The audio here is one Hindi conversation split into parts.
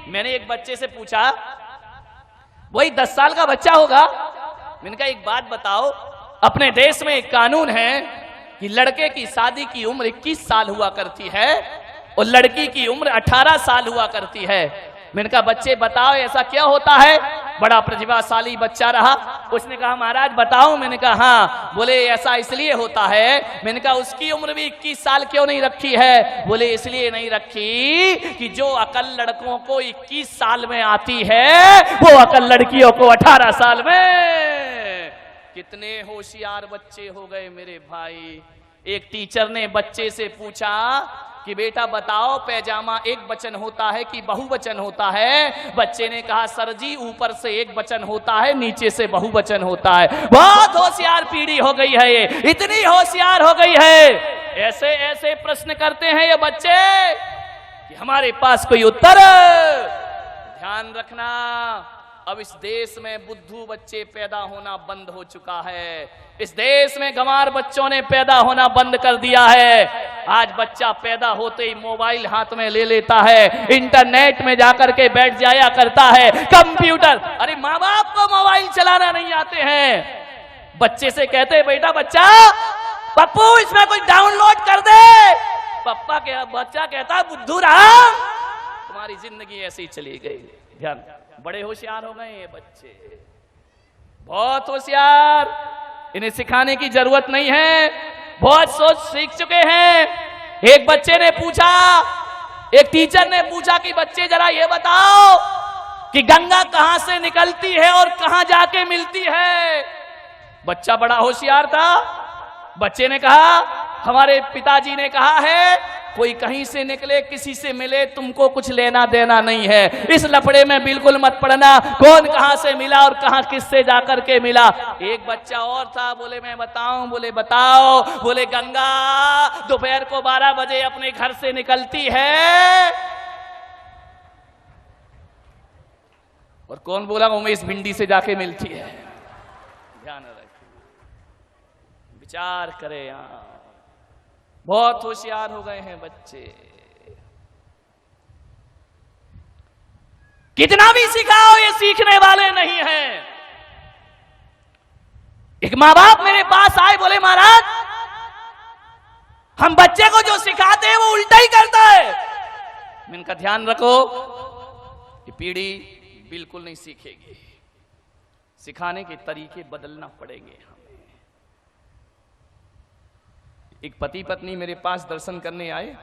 मैंने एक बच्चे से पूछा, वही 10 साल का बच्चा होगा, मैंने कहा एक बात बताओ, अपने देश में एक कानून है कि लड़के की शादी की उम्र 21 साल हुआ करती है और लड़की की उम्र 18 साल हुआ करती है। मैंने कहा बच्चे बताओ ऐसा क्या होता है? बड़ा प्रतिभाशाली बच्चा रहा, उसने कहा महाराज बताओ। मैंने कहा हाँ। बोले ऐसा इसलिए होता है। मैंने कहा उसकी उम्र भी 21 साल क्यों नहीं रखी है? बोले इसलिए नहीं रखी कि जो अकल लड़कों को 21 साल में आती है वो अकल लड़कियों को 18 साल में। कितने होशियार बच्चे हो गए मेरे भाई। एक टीचर ने बच्चे से पूछा कि बेटा बताओ पैजामा एक वचन होता है कि बहुवचन होता है? बच्चे ने कहा सर जी ऊपर से एक वचन होता है, नीचे से बहुवचन होता है। बहुत होशियार पीढ़ी हो गई है ये, इतनी होशियार हो गई है, ऐसे ऐसे प्रश्न करते हैं ये बच्चे कि हमारे पास कोई उत्तर। ध्यान रखना, अब इस देश में बुद्धू बच्चे पैदा होना बंद हो चुका है। इस देश में गंवार बच्चों ने पैदा होना बंद कर दिया है। आज बच्चा पैदा होते ही मोबाइल हाथ में ले लेता है, इंटरनेट में जाकर के बैठ जाया करता है, कंप्यूटर। अरे माँ बाप को मोबाइल चलाना नहीं आते हैं। बच्चे से कहते हैं बेटा बच्चा पप्पू इसमें कुछ डाउनलोड कर दे। पप्पा के बच्चा कहता है बुद्धू राम तुम्हारी जिंदगी ऐसी ही चली गई। ध्यान, बड़े होशियार हो गए ये बच्चे, बहुत होशियार। इन्हें सिखाने की जरूरत नहीं है, बहुत सोच सीख चुके हैं। एक बच्चे ने पूछा, एक टीचर ने पूछा कि बच्चे जरा ये बताओ कि गंगा कहां से निकलती है और कहां जाके मिलती है? बच्चा बड़ा होशियार था। बच्चे ने कहा हमारे पिताजी ने कहा है कोई कहीं से निकले किसी से मिले तुमको कुछ लेना देना नहीं है, इस लफड़े में बिल्कुल मत पड़ना, कौन कहां से मिला और कहां किससे जाकर के मिला। एक बच्चा और था, बोले मैं बताऊं? बोले बताओ। बोले गंगा दोपहर को 12 बजे अपने घर से निकलती है। और कौन बोला? उमेश भिंडी से जाके मिलती है। ध्यान रखिए, विचार करें। यहां बहुत होशियार हो गए हैं बच्चे। कितना भी सिखाओ ये सीखने वाले नहीं हैं। एक माँ बाप मेरे पास आए, बोले महाराज हम बच्चे को जो सिखाते हैं वो उल्टा ही करता है। मैंने इनका ध्यान रखो, ये पीढ़ी बिल्कुल नहीं सीखेगी, सिखाने के तरीके बदलना पड़ेंगे हमें। एक पति पत्नी मेरे पास दर्शन करने आए,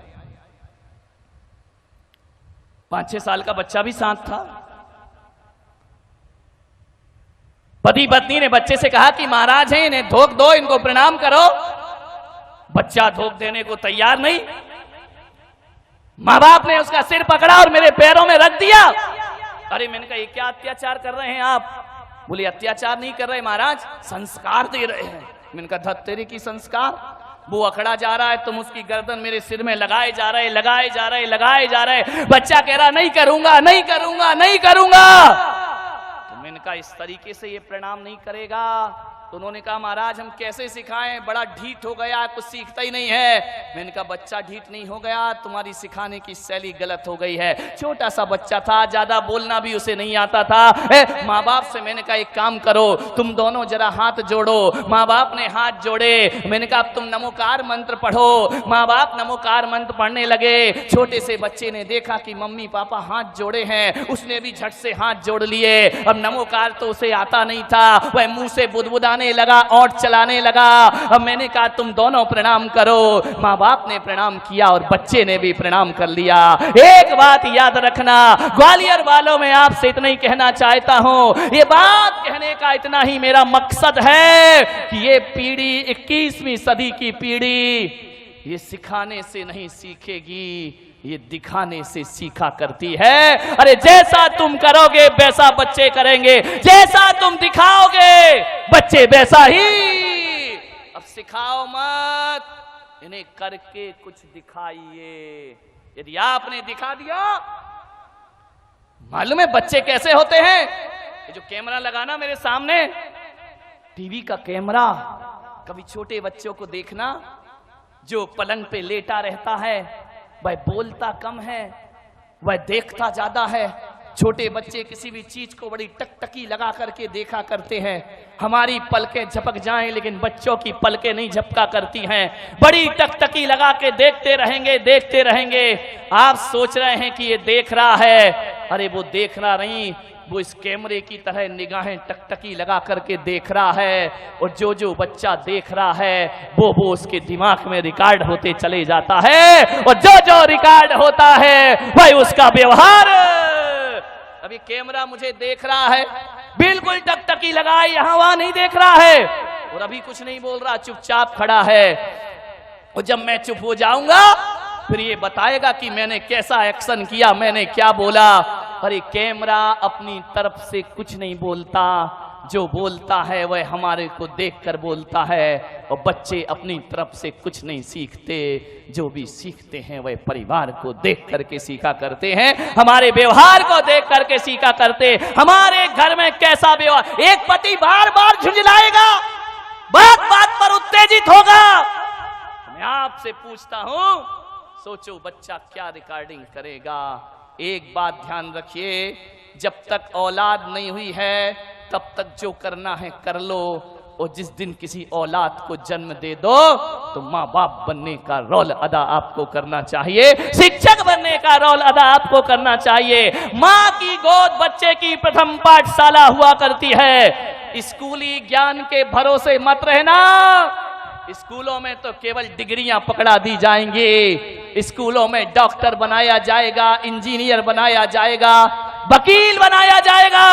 5-6 साल का बच्चा भी साथ था। पति पत्नी ने बच्चे से कहा कि महाराज हैं इन्हें धोख दो, इनको प्रणाम करो। बच्चा धोख देने को तैयार नहीं। माँ बाप ने उसका सिर पकड़ा और मेरे पैरों में रख दिया। अरे मैंने कहा ये क्या अत्याचार कर रहे हैं आप? बोले अत्याचार नहीं कर रहे महाराज, संस्कार दे रहे हैं। मैंने कहा धत तेरी की संस्कार? वो अखड़ा जा रहा है, तुम उसकी गर्दन मेरे सिर में लगाए जा रहे, लगाए जा रहे, लगाए जा रहे। बच्चा कह रहा नहीं करूंगा, नहीं करूंगा, नहीं करूंगा। तो मैंने कहा इस तरीके से ये प्रणाम नहीं करेगा। तो उन्होंने कहा महाराज हम कैसे सिखाएं, बड़ा ढीठ हो गया, कुछ सीखता ही नहीं है। मैंने कहा बच्चा ढीठ नहीं हो गया, तुम्हारी सिखाने की शैली गलत हो गई है। छोटा सा बच्चा था, ज्यादा बोलना भी उसे नहीं आता था। माँ बाप से मैंने कहा एक काम करो, तुम दोनों जरा हाथ जोड़ो। माँ बाप ने हाथ जोड़े। मैंने कहा अब तुम नमोकार मंत्र पढ़ो। माँ बाप नमोकार मंत्र पढ़ने लगे। छोटे से बच्चे ने देखा कि मम्मी पापा हाथ जोड़े हैं, उसने भी झट से हाथ जोड़ लिए। अब नमोकार तो उसे आता नहीं था, वह मुंह से बुदबुदाने लगा, ओंठ चलाने लगा। अब मैंने कहा तुम दोनों प्रणाम करो। माँ बाप ने प्रणाम किया और बच्चे ने भी प्रणाम कर लिया। एक बात याद रखना, ग्वालियर वालों में आपसे इतना ही कहना चाहता हूं, ये बात कहने का इतना ही मेरा मकसद है कि ये पीढ़ी 21वीं सदी की पीढ़ी ये सिखाने से नहीं सीखेगी, ये दिखाने से सीखा करती है। अरे जैसा तुम करोगे वैसा बच्चे करेंगे, जैसा तुम दिखाओगे बच्चे वैसा ही। अब सिखाओ मत, इन्हें करके कुछ दिखाइए। यदि आपने दिखा दिया, मालूम है बच्चे कैसे होते हैं? ये जो कैमरा लगाना मेरे सामने, टीवी का कैमरा, कभी छोटे बच्चों को देखना जो पलंग पे लेटा रहता है, वह बोलता कम है, वह देखता ज्यादा है। छोटे बच्चे किसी भी चीज को बड़ी टकटकी लगा करके देखा करते हैं। हमारी पलकें झपक जाएं लेकिन बच्चों की पलकें नहीं झपका करती हैं, बड़ी टकटकी लगा के देखते रहेंगे देखते रहेंगे। आप सोच रहे हैं कि ये देख रहा है, अरे वो देख रहा नहीं, वो इस कैमरे की तरह निगाहें टकटकी लगा करके देख रहा है, और जो जो बच्चा देख रहा है वो उसके दिमाग में रिकॉर्ड होते चले जाता है, और जो जो रिकॉर्ड होता है वही उसका व्यवहार। अभी कैमरा मुझे देख रहा है, बिल्कुल टकटकी लगाए, यहां वहां नहीं देख रहा है, और अभी कुछ नहीं बोल रहा, चुपचाप खड़ा है। और जब मैं चुप हो जाऊंगा फिर ये बताएगा कि मैंने कैसा एक्शन किया, मैंने क्या बोला। अरे कैमरा अपनी तरफ से कुछ नहीं बोलता, जो बोलता है वह हमारे को देखकर बोलता है, और बच्चे अपनी तरफ से कुछ नहीं सीखते, जो भी सीखते हैं वह परिवार को देख करके सीखा करते हैं, हमारे व्यवहार को देख करके सीखा करते। हमारे घर में कैसा व्यवहार, एक पति बार बार झुंझलाएगा, बात बात पर उत्तेजित होगा। मैं आपसे पूछता हूं, सोचो बच्चा क्या रिकॉर्डिंग करेगा। एक बात ध्यान रखिए, जब तक औलाद नहीं हुई है तब तक जो करना है कर लो, और जिस दिन किसी औलाद को जन्म दे दो तो माँ बाप बनने का रोल अदा आपको करना चाहिए, शिक्षक बनने का रोल अदा आपको करना चाहिए। माँ की गोद बच्चे की प्रथम पाठशाला हुआ करती है। स्कूली ज्ञान के भरोसे मत रहना, स्कूलों में तो केवल डिग्रियां पकड़ा दी जाएंगी, स्कूलों में डॉक्टर बनाया जाएगा, इंजीनियर बनाया जाएगा, वकील बनाया जाएगा,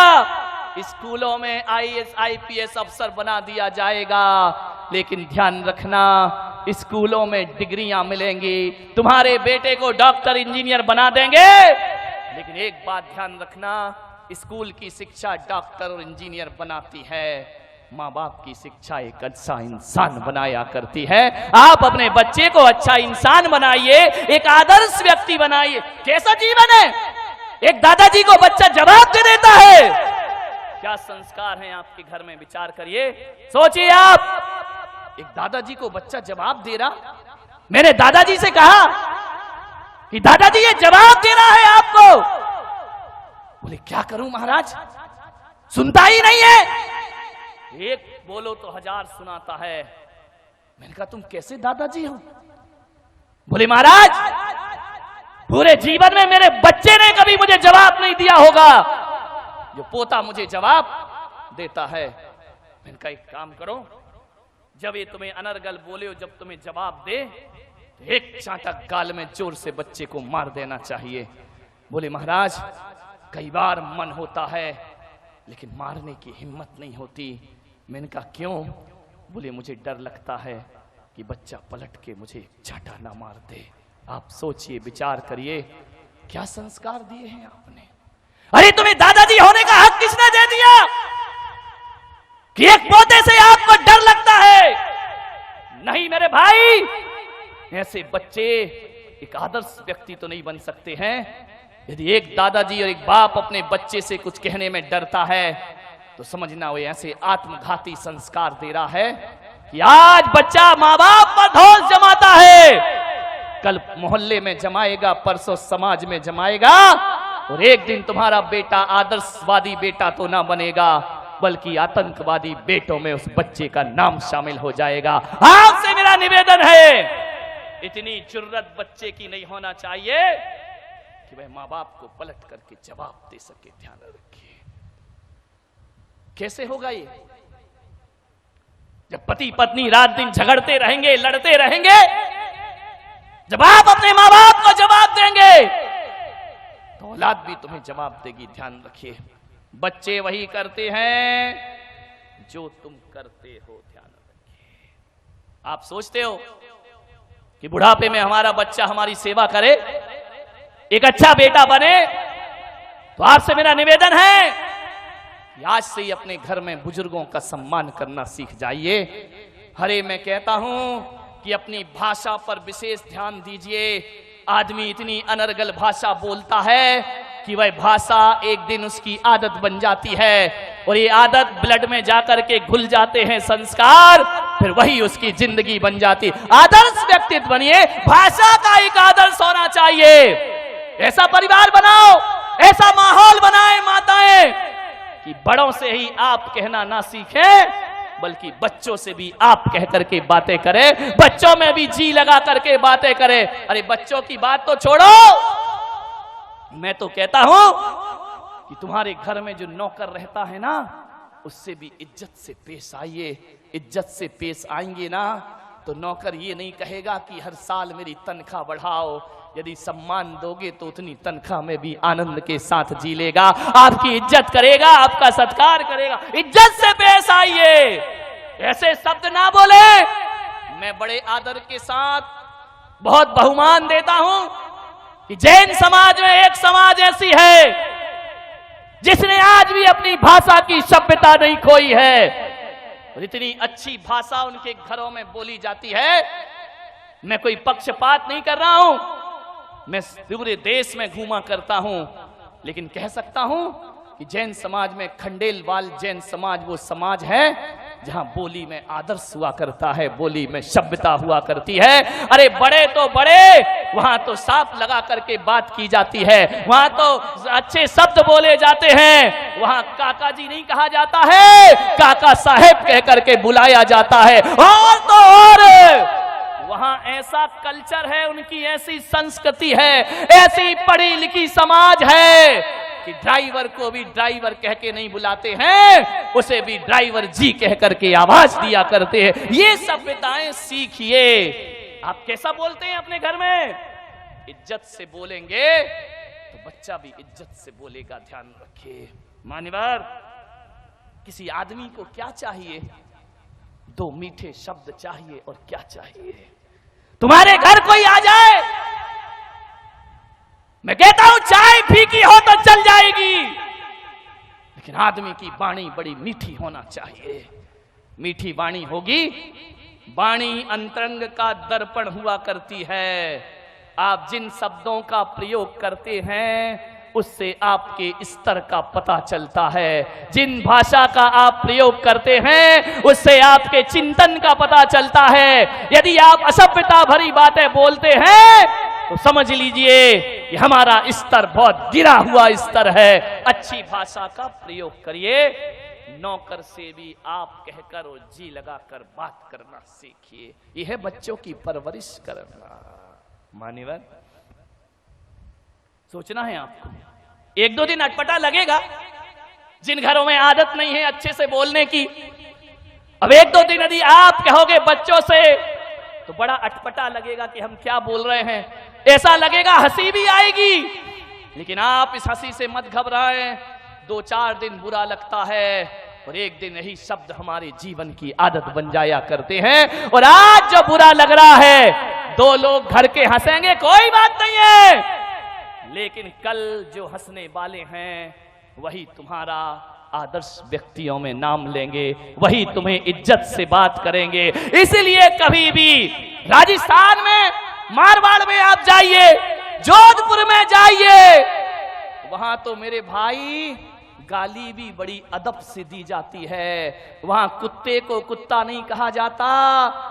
स्कूलों में आईएएस आईपीएस अफसर बना दिया जाएगा। लेकिन ध्यान रखना, स्कूलों में डिग्रियां मिलेंगी, तुम्हारे बेटे को डॉक्टर इंजीनियर बना देंगे, लेकिन एक बात ध्यान रखना, स्कूल की शिक्षा डॉक्टर और इंजीनियर बनाती है, माँ बाप की शिक्षा एक अच्छा इंसान बनाया करती है। आप अपने बच्चे को अच्छा इंसान बनाइए, एक आदर्श व्यक्ति बनाइए। कैसा जीवन है, एक दादाजी को बच्चा जवाब दे देता है, क्या संस्कार हैं आपके घर में, विचार करिए, सोचिए आप। एक दादाजी को बच्चा जवाब दे रहा, मैंने दादाजी से कहा कि दादाजी ये जवाब दे रहा है आपको, बोले क्या करूं महाराज, सुनता ही नहीं है, एक बोलो तो हजार सुनाता है। मैंने कहा तुम कैसे दादाजी हो, बोले महाराज पूरे जीवन में मेरे बच्चे ने कभी मुझे जवाब नहीं दिया होगा, जो पोता मुझे जवाब देता है। मैंने कहा एक काम करो, जब ये तुम्हें अनर्गल बोले हो, जब तुम्हें जवाब दे तो एक चांटक गाल में जोर से बच्चे को मार देना चाहिए। बोले महाराज कई बार मन होता है लेकिन मारने की हिम्मत नहीं होती। मैंने कहा क्यों, बोले मुझे डर लगता है कि बच्चा पलट के मुझे चाटा ना मार दे। आप सोचिए, विचार करिए, क्या संस्कार दिए हैं आपने। अरे तुम्हें दादाजी होने का हक किसने दे दिया कि एक पोते से आपको डर लगता है। नहीं मेरे भाई, ऐसे बच्चे एक आदर्श व्यक्ति तो नहीं बन सकते हैं। यदि एक दादाजी और एक बाप अपने बच्चे से कुछ कहने में डरता है तो समझना वो ऐसे आत्मघाती संस्कार दे रहा है कि आज बच्चा माँ बाप पर धौंस जमाता है, कल मोहल्ले में जमाएगा, परसों समाज में जमाएगा, और एक दिन तुम्हारा बेटा आदर्शवादी बेटा तो ना बनेगा बल्कि आतंकवादी बेटों में उस बच्चे का नाम शामिल हो जाएगा। आपसे मेरा निवेदन है, इतनी जुर्रत बच्चे की नहीं होना चाहिए कि वह माँ बाप को पलट करके जवाब दे सके। ध्यान रखिए, कैसे होगा ये, जब पति पत्नी रात दिन झगड़ते रहेंगे, लड़ते रहेंगे, जब आप अपने माँ बाप को जवाब देंगे तो औलाद भी तुम्हें जवाब देगी। ध्यान रखिए, बच्चे वही करते हैं जो तुम करते हो। ध्यान रखिए, आप सोचते हो कि बुढ़ापे में हमारा बच्चा हमारी सेवा करे, एक अच्छा बेटा बने, तो आपसे मेरा निवेदन है कि आज से ही अपने घर में बुजुर्गों का सम्मान करना सीख जाइए। हरे मैं कहता हूं कि अपनी भाषा पर विशेष ध्यान दीजिए। आदमी इतनी अनर्गल भाषा बोलता है कि वह भाषा एक दिन उसकी आदत बन जाती है, और ये आदत ब्लड में जाकर के घुल जाते हैं संस्कार, फिर वही उसकी जिंदगी बन जाती। आदर्श व्यक्तित्व बनिए, भाषा का एक आदर्श होना चाहिए। ऐसा परिवार बनाओ ऐसा माहौल बनाए माताएं कि बड़ों से ही आप कहना ना सीखें, बल्कि बच्चों से भी आप कह करके बातें करें, बच्चों में भी जी लगा करके बातें करें। अरे बच्चों की बात तो छोड़ो, मैं तो कहता हूं कि तुम्हारे घर में जो नौकर रहता है ना, उससे भी इज्जत से पेश आइए। इज्जत से पेश आएंगे ना तो नौकर ये नहीं कहेगा कि हर साल मेरी तनख्वाह बढ़ाओ। यदि सम्मान दोगे तो उतनी तनख्वाह में भी आनंद के साथ जी लेगा, आपकी इज्जत करेगा, आपका सत्कार करेगा। इज्जत से पेश आइए, ऐसे शब्द ना बोले। मैं बड़े आदर के साथ बहुत बहुमान देता हूं कि जैन समाज में एक समाज ऐसी है जिसने आज भी अपनी भाषा की सभ्यता नहीं खोई है, और इतनी अच्छी भाषा उनके घरों में बोली जाती है। मैं कोई पक्षपात नहीं कर रहा हूं, मैं पूरे देश में घूमा करता हूं, लेकिन कह सकता हूं कि जैन समाज में खंडेलवाल जैन समाज वो समाज है जहां बोली में आदर्श हुआ करता है, बोली में सभ्यता हुआ करती है। अरे बड़े तो बड़े, वहां तो साफ लगा करके बात की जाती है, वहां तो अच्छे शब्द बोले जाते हैं, वहां काका जी नहीं कहा जाता है, काका साहेब कह करके बुलाया जाता है। और तो और वहां ऐसा कल्चर है, उनकी ऐसी संस्कृति है, ऐसी पढ़ी लिखी समाज है कि ड्राइवर को भी ड्राइवर कह के नहीं बुलाते हैं, उसे भी ड्राइवर जी कह करके आवाज दिया करते हैं। ये सभ्यताएं सीखिए। आप कैसा बोलते हैं अपने घर में? इज्जत से बोलेंगे तो बच्चा भी इज्जत से बोलेगा, ध्यान रखिए। मान्यवर, किसी आदमी को क्या चाहिए? दो मीठे शब्द चाहिए, और क्या चाहिए? तुम्हारे घर कोई आ जाए, मैं कहता हूं चाय फीकी हो तो चल जाएगी, लेकिन आदमी की वाणी बड़ी मीठी होना चाहिए। मीठी वाणी होगी, वाणी अंतरंग का दर्पण हुआ करती है। आप जिन शब्दों का प्रयोग करते हैं उससे आपके स्तर का पता चलता है, जिन भाषा का आप प्रयोग करते हैं उससे आपके चिंतन का पता चलता है। यदि आप असभ्यता भरी बातें बोलते हैं तो समझ लीजिए कि हमारा स्तर बहुत गिरा हुआ स्तर है। अच्छी भाषा का प्रयोग करिए, नौकर से भी आप कहकर और जी लगाकर बात करना सीखिए। यह है बच्चों की परवरिश करना। मान्यवर, सोचना है आपको, एक दो दिन अटपटा लगेगा जिन घरों में आदत नहीं है अच्छे से बोलने की। अब एक दो दिन यदि आप कहोगे बच्चों से तो बड़ा अटपटा लगेगा कि हम क्या बोल रहे हैं, ऐसा लगेगा, हंसी भी आएगी। लेकिन आप इस हंसी से मत घबराएं, दो चार दिन बुरा लगता है और एक दिन यही शब्द हमारे जीवन की आदत बन जाया करते हैं। और आज जो बुरा लग रहा है, दो लोग घर के हंसेंगे, कोई बात नहीं है, लेकिन कल जो हंसने वाले हैं वही तुम्हारा आदर्श व्यक्तियों में नाम लेंगे, वही तुम्हें इज्जत से बात करेंगे। इसलिए कभी भी राजस्थान में, मारवाड़ में आप जाइए, जोधपुर में जाइए, वहां तो मेरे भाई गाली भी बड़ी अदब से दी जाती है। वहां कुत्ते को कुत्ता नहीं कहा जाता,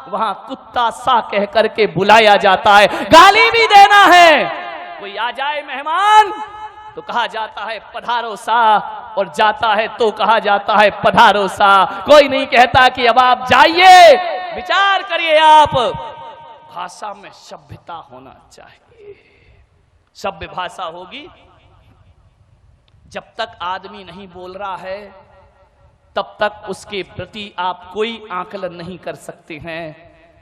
वहां कुत्ता सा कह करके बुलाया जाता है। गाली भी देना है, कोई आ जाए मेहमान तो कहा जाता है पधारो सा, और जाता है तो कहा जाता है पधारो सा। कोई नहीं कहता कि अब आप जाइए। विचार करिए आप, भाषा में सभ्यता होना चाहिए। सभ्य भाषा होगी, जब तक आदमी नहीं बोल रहा है तब तक उसके प्रति आप कोई आकलन नहीं कर सकते हैं,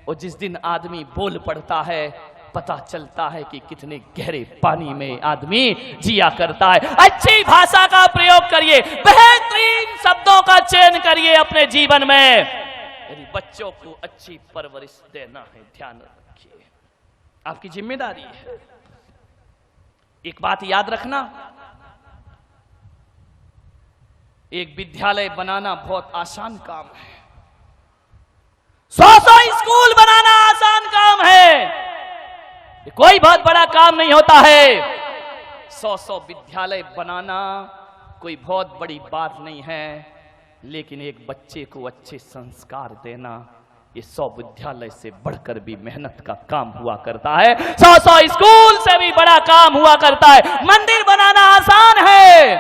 और जिस दिन आदमी बोल पड़ता है पता चलता है कि कितने गहरे पानी में आदमी जिया करता है। अच्छी भाषा का प्रयोग करिए, बेहतरीन शब्दों का चयन करिए अपने जीवन में। यदि बच्चों को अच्छी परवरिश देना है, ध्यान रखिए, आपकी जिम्मेदारी है। एक बात याद रखना, एक विद्यालय बनाना बहुत आसान काम है, 100 स्कूल बनाना आसान काम है, कोई बहुत बड़ा काम नहीं होता है। 100 विद्यालय बनाना कोई बहुत बड़ी बात नहीं है, लेकिन एक बच्चे को अच्छे संस्कार देना, ये 100 विद्यालय से बढ़कर भी मेहनत का काम हुआ करता है। 100 स्कूल से भी बड़ा काम हुआ करता है। मंदिर बनाना आसान है,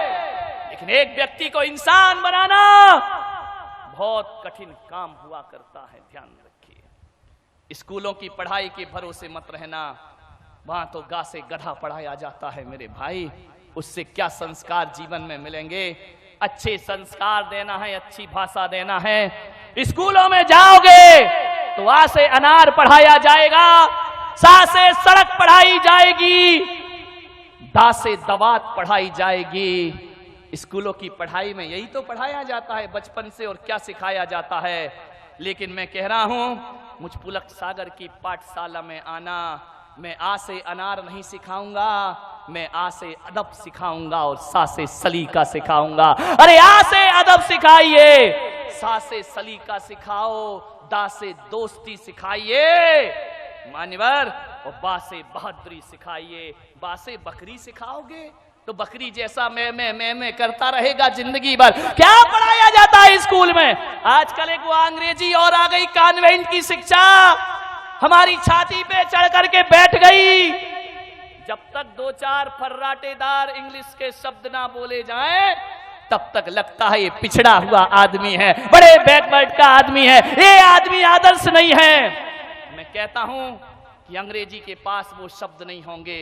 लेकिन एक व्यक्ति को इंसान बनाना बहुत कठिन काम हुआ करता है। ध्यान रखिए। स्कूलों की पढ़ाई के भरोसे मत रहना, वहां तो गा से गधा पढ़ाया जाता है मेरे भाई। उससे क्या संस्कार जीवन में मिलेंगे? अच्छे संस्कार देना है, अच्छी भाषा देना है। स्कूलों में जाओगे तो आ से अनार पढ़ाया जाएगा, सा से सड़क पढ़ाई जाएगी, दा से दवात पढ़ाई जाएगी। स्कूलों की पढ़ाई में यही तो पढ़ाया जाता है बचपन से, और क्या सिखाया जाता है। लेकिन मैं कह रहा हूं, मुझ पुलक सागर की पाठशाला में आना, मैं आ से अनार नहीं सिखाऊंगा, मैं आ से अदब सिखाऊंगा और सा से सलीका सिखाऊंगा। अरे आ से अदब सिखाइए, सा से सलीका सिखाओ, दा से दोस्ती सिखाइए मान्यवर, और बा से बहादुरी सिखाइए। बा से बकरी सिखाओगे तो बकरी जैसा मैं करता रहेगा जिंदगी भर। क्या पढ़ाया जाता है स्कूल में? आजकल एक वो अंग्रेजी और आ गई, कॉन्वेंट की शिक्षा हमारी छाती पे चढ़ करके बैठ गई। जब तक 2-4 फर्राटेदार इंग्लिश के शब्द ना बोले जाएं, तब तक लगता है ये पिछड़ा हुआ आदमी है, बड़े बैकवर्ड का आदमी है, ये आदमी आदर्श नहीं है। मैं कहता हूं कि अंग्रेजी के पास वो शब्द नहीं होंगे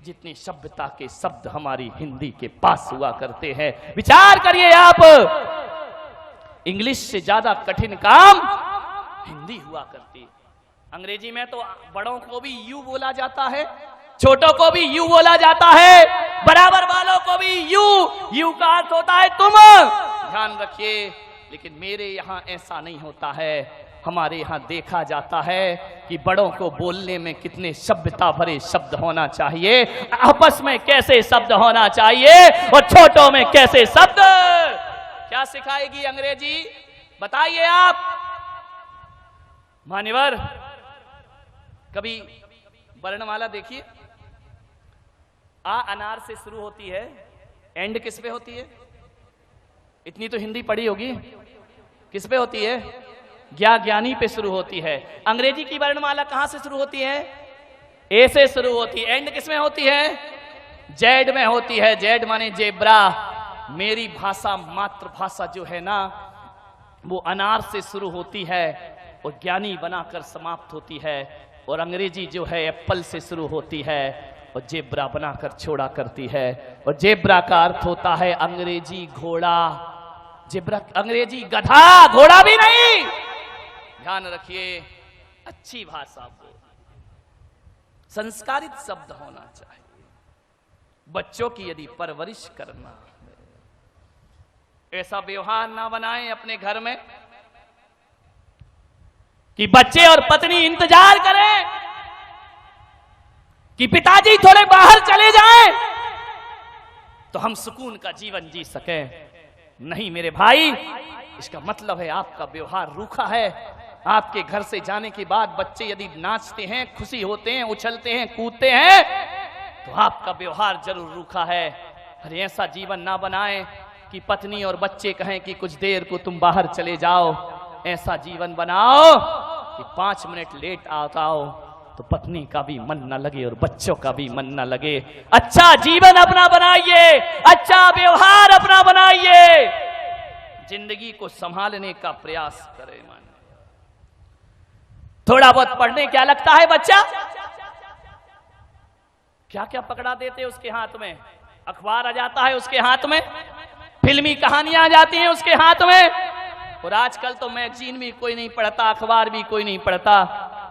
जितनी सभ्यता के शब्द हमारी हिंदी के पास हुआ करते हैं। विचार करिए आप, इंग्लिश से ज्यादा कठिन काम हिंदी हुआ करती। अंग्रेजी में तो बड़ों को भी यू बोला जाता है, छोटों को भी यू बोला जाता है, बराबर वालों को भी यू का अर्थ होता है तुम। ध्यान रखिए, लेकिन मेरे यहाँ ऐसा नहीं होता है। हमारे यहाँ देखा जाता है कि बड़ों को बोलने में कितने सभ्यता भरे शब्द होना चाहिए, आपस में कैसे शब्द होना चाहिए, और छोटों में कैसे शब्द। क्या सिखाएगी अंग्रेजी? बताइए आप मान्यवर। कभी वर्णमाला देखिए, आ अनार से शुरू होती है, एंड किस पे होती है? इतनी तो हिंदी पढ़ी होगी, किस पे होती है? ज्ञानी पे शुरू होती है। अंग्रेजी की वर्णमाला कहां से शुरू होती है? ए से शुरू होती है। एंड किस में होती है? जेड में होती है। जेड माने जेब्रा। मेरी भाषा, मातृभाषा जो है ना, वो अनार से शुरू होती है और ज्ञानी बनाकर समाप्त होती है, और अंग्रेजी जो है एप्पल से शुरू होती है और जेब्रा बनाकर छोड़ा करती है। और जेब्रा का अर्थ होता है अंग्रेजी घोड़ा, जेब्रा अंग्रेजी गधा, घोड़ा भी नहीं। ध्यान रखिए, अच्छी भाषा बोल, संस्कारित शब्द होना चाहिए। बच्चों की यदि परवरिश करना, ऐसा व्यवहार ना बनाएं अपने घर में कि बच्चे और पत्नी इंतजार करें कि पिताजी थोड़े बाहर चले जाएं तो हम सुकून का जीवन जी सकें। नहीं मेरे भाई, इसका मतलब है आपका व्यवहार रूखा है। आपके घर से जाने के बाद बच्चे यदि नाचते हैं, खुशी होते हैं, उछलते हैं, कूदते हैं, तो आपका व्यवहार जरूर रूखा है। अरे ऐसा जीवन ना बनाएं कि पत्नी और बच्चे कहें कि कुछ देर को तुम बाहर चले जाओ। ऐसा जीवन बनाओ कि 5 मिनट लेट आओ तो पत्नी का भी मन न लगे और बच्चों का भी मन न लगे। अच्छा जीवन अपना बनाइए, अच्छा व्यवहार अपना बनाइए, जिंदगी को संभालने का प्रयास करें। थोड़ा बहुत पढ़ने क्या लगता है बच्चा? क्या क्या पकड़ा देते उसके हाथ में? अखबार आ जाता है उसके हाथ में, फिल्मी कहानियां आ जाती हैं उसके हाथ में, और आजकल तो मैगजीन भी कोई नहीं पढ़ता, अखबार भी कोई नहीं पढ़ता।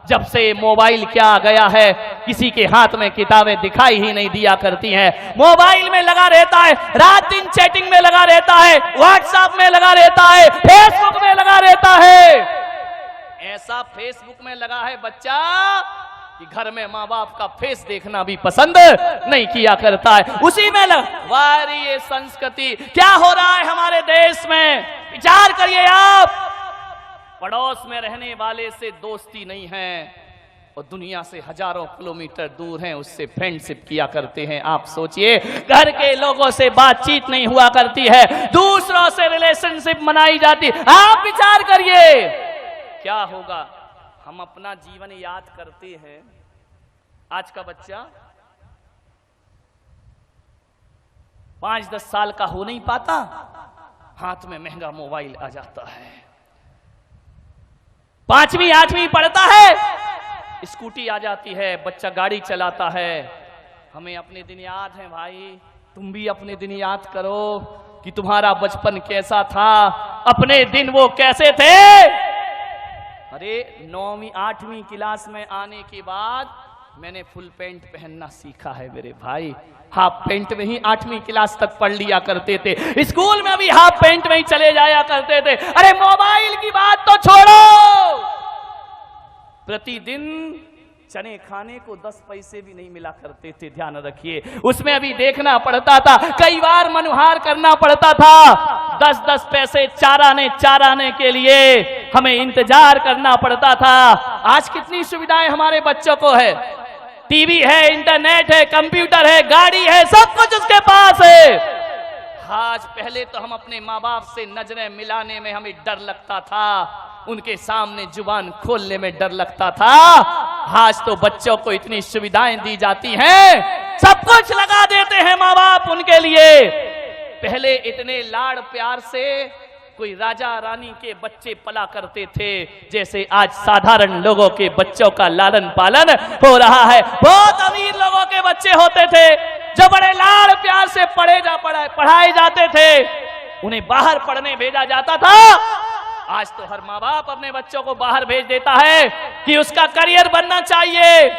जब से मोबाइल क्या आ गया है, किसी के हाथ में किताबें दिखाई ही नहीं दिया करती हैं। मोबाइल में लगा रहता है, रात दिन चैटिंग में लगा रहता है, व्हाट्सएप में लगा रहता है, फेसबुक में लगा रहता है। ऐसा फेसबुक में लगा है बच्चा कि घर में माँ बाप का फेस देखना भी पसंद नहीं किया करता है। उसी में वारी ये संस्कृति क्या हो रहा है हमारे देश में? विचार करिए आप। पड़ोस में रहने वाले से दोस्ती नहीं है और दुनिया से हजारों किलोमीटर दूर हैं, उससे फ्रेंडशिप किया करते हैं। आप सोचिए, घर के लोगों से बातचीत नहीं हुआ करती है, दूसरों से रिलेशनशिप मनाई जाती। आप विचार करिए क्या होगा। हम अपना जीवन याद करते हैं। आज का बच्चा 5-10 साल का हो नहीं पाता, हाथ में महंगा मोबाइल आ जाता है। 5वीं 8वीं पढ़ता है, स्कूटी आ जाती है, बच्चा गाड़ी चलाता है। हमें अपने दिन याद हैं भाई, तुम भी अपने दिन याद करो कि तुम्हारा बचपन कैसा था, अपने दिन वो कैसे थे। अरे 9वीं 8वीं क्लास में आने के बाद मैंने फुल पैंट पहनना सीखा है मेरे भाई। हाफ पैंट में ही 8वीं क्लास तक पढ़ लिया करते थे, स्कूल में भी हाफ पैंट में ही चले जाया करते थे। अरे मोबाइल की बात तो छोड़ो, प्रतिदिन चने खाने को 10 पैसे भी नहीं मिला करते थे, ध्यान रखिए। उसमें अभी देखना पड़ता था, कई बार मनुहार करना पड़ता था। 10-10 पैसे चाराने के लिए हमें इंतजार करना पड़ता था। आज कितनी सुविधाएं हमारे बच्चों को है, टीवी है, इंटरनेट है, कंप्यूटर है, गाड़ी है, सब कुछ उसके पास है। आज पहले तो हम अपने माँ बाप से नजरें मिलाने में हमें डर लगता था, उनके सामने जुबान खोलने में डर लगता था। आज तो बच्चों को इतनी सुविधाएं दी जाती हैं, सब कुछ लगा देते हैं माँ बाप उनके लिए। पहले इतने लाड़ प्यार से कोई राजा रानी के बच्चे पला करते थे, जैसे आज साधारण लोगों के बच्चों का लालन पालन हो रहा है। बहुत अमीर लोगों के बच्चे होते थे जो बड़े लाड़ प्यार से पढ़ाए जाते थे, उन्हें बाहर पढ़ने भेजा जाता था। आज तो हर माँ बाप अपने बच्चों को बाहर भेज देता है कि उसका करियर बनना चाहिए,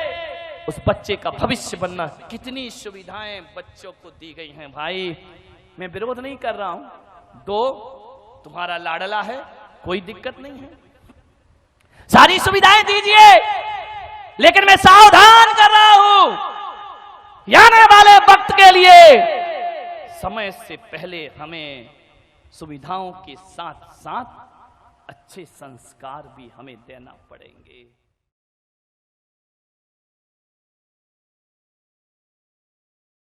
उस बच्चे का भविष्य बनना। कितनी सुविधाएं बच्चों को दी गई हैं भाई, मैं विरोध नहीं कर रहा हूं, दो, तुम्हारा लाडला है, कोई दिक्कत नहीं है, सारी सुविधाएं दीजिए। लेकिन मैं सावधान कर रहा हूं, आने वाले वक्त के लिए समय से पहले हमें सुविधाओं के साथ साथ अच्छे संस्कार भी हमें देना पड़ेंगे।